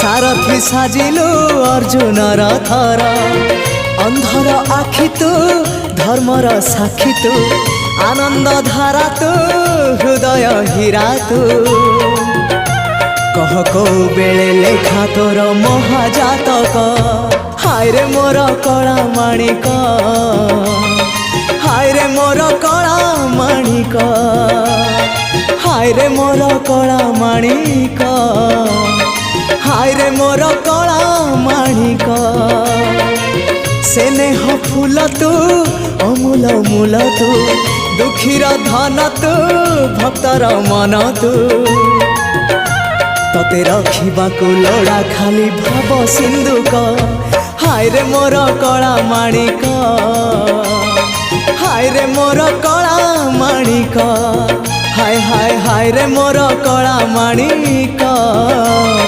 सारथी साजिलु अर्जुनर थर अंधर आखि तू धर्मर साक्षी तू आनंद धारा तू हृदय हीरा तू कह को बेले लेखा तोर महाजातक हाय रे मोर कला माणिक हाय रे मोर कला माणिक हाय रे मोर कला माणिक हाय रे मोर कला माणिक स्नेह फूल तू अमूल मूल तू दुखीर धन तू भक्तर मन तू तते रखिबाकू लोड़ा खाली भाव सिंधुक हाय रे मोर कला माणिक हाय रे मोर कला माणिक हाय हाय हाय रे मोर कला माणिक।